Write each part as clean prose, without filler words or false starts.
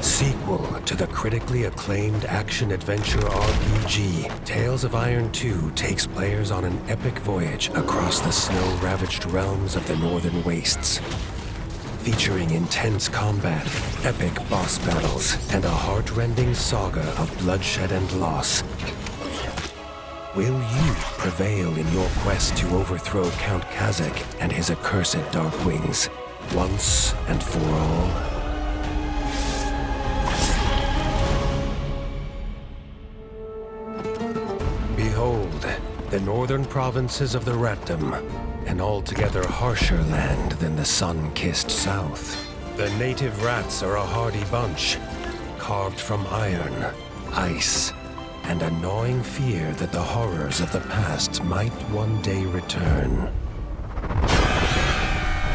Sequel to the critically acclaimed action-adventure RPG, Tales of Iron 2 takes players on an epic voyage across the snow-ravaged realms of the Northern Wastes. Featuring intense combat, epic boss battles, and a heart-rending saga of bloodshed and loss. Will you prevail in your quest to overthrow Count Kazakh and his accursed Dark Wings, once and for all? Behold, the northern provinces of the Ratdom, an altogether harsher land than the sun-kissed south. The native rats are a hardy bunch, carved from iron, ice, and a gnawing fear that the horrors of the past might one day return.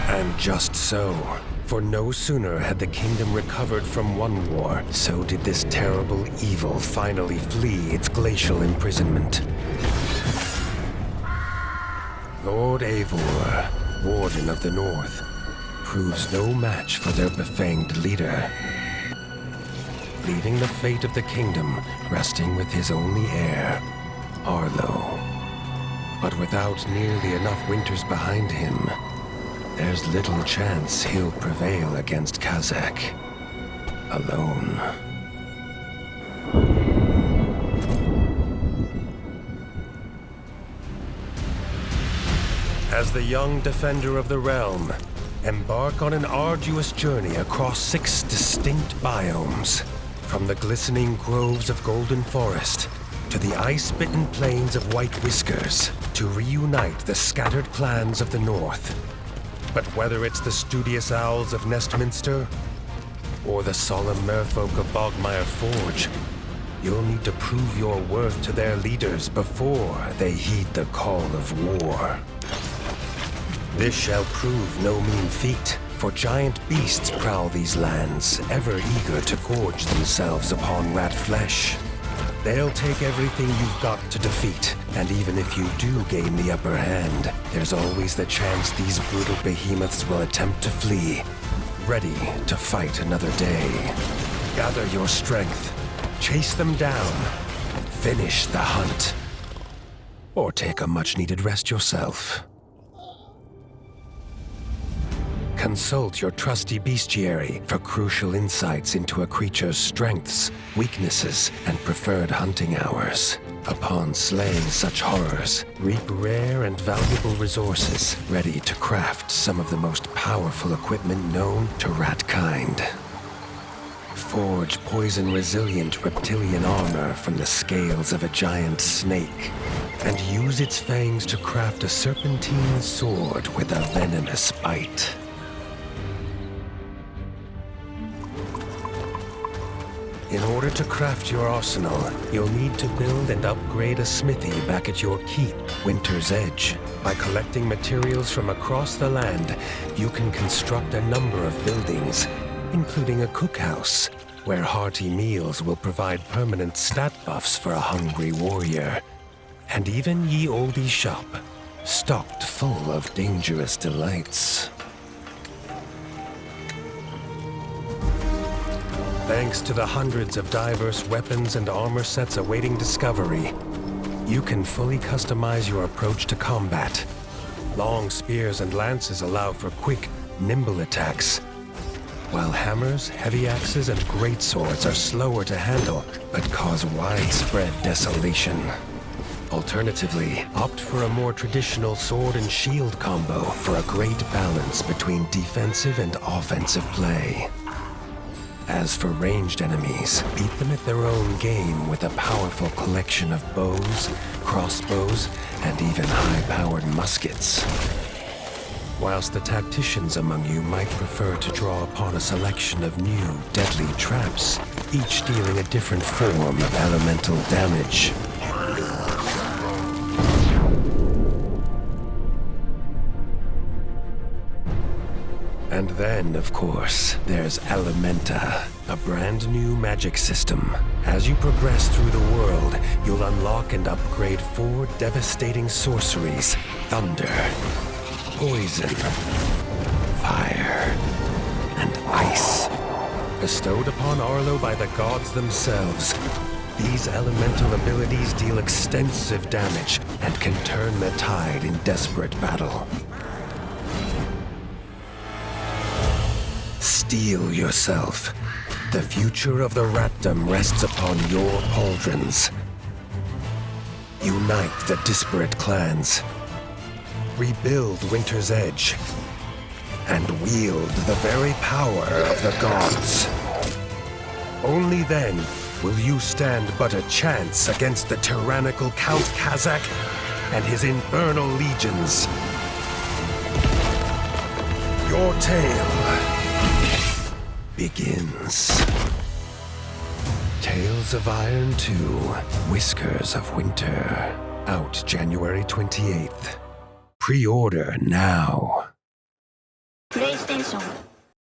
And just so, for no sooner had the kingdom recovered from one war, so did this terrible evil finally flee its glacial imprisonment. Lord Eivor, Warden of the North, proves no match for their befanged leader, leaving the fate of the kingdom resting with his only heir, Arlo. But without nearly enough winters behind him, there's little chance he'll prevail against Kazakh alone. As the young defender of the realm, embark on an arduous journey across 6 distinct biomes. From the glistening groves of Golden Forest to the ice-bitten plains of White Whiskers, to reunite the scattered clans of the North. But whether it's the studious owls of Nestminster or the solemn merfolk of Bogmire Forge, you'll need to prove your worth to their leaders before they heed the call of war. This shall prove no mean feat, for giant beasts prowl these lands, ever eager to gorge themselves upon rat flesh. They'll take everything you've got to defeat, and even if you do gain the upper hand, there's always the chance these brutal behemoths will attempt to flee, ready to fight another day. Gather your strength, chase them down, finish the hunt, or take a much-needed rest yourself. Consult your trusty bestiary for crucial insights into a creature's strengths, weaknesses, and preferred hunting hours. Upon slaying such horrors, reap rare and valuable resources, ready to craft some of the most powerful equipment known to ratkind. Forge poison-resilient reptilian armor from the scales of a giant snake, and use its fangs to craft a serpentine sword with a venomous bite. In order to craft your arsenal, you'll need to build and upgrade a smithy back at your keep, Winter's Edge. By collecting materials from across the land, you can construct a number of buildings, including a cookhouse, where hearty meals will provide permanent stat buffs for a hungry warrior. And even ye olde shop, stocked full of dangerous delights. Thanks to the hundreds of diverse weapons and armor sets awaiting discovery, you can fully customize your approach to combat. Long spears and lances allow for quick, nimble attacks, while hammers, heavy axes, and greatswords are slower to handle, but cause widespread desolation. Alternatively, opt for a more traditional sword and shield combo for a great balance between defensive and offensive play. As for ranged enemies, beat them at their own game with a powerful collection of bows, crossbows, and even high-powered muskets. Whilst the tacticians among you might prefer to draw upon a selection of new, deadly traps, each dealing a different form of elemental damage. And then, of course, there's Elementa, a brand new magic system. As you progress through the world, you'll unlock and upgrade 4 devastating sorceries: thunder, poison, fire and ice. Bestowed upon Arlo by the gods themselves, these elemental abilities deal extensive damage and can turn the tide in desperate battle. Steel yourself. The future of the ratdom rests upon your pauldrons. Unite the disparate clans. Rebuild Winter's Edge. And wield the very power of the gods. Only then will you stand but a chance against the tyrannical Count Kazak and his infernal legions. Your tale begins. Tales of Iron 2, Whiskers of Winter. Out January 28th. Pre-order now. プレイステーション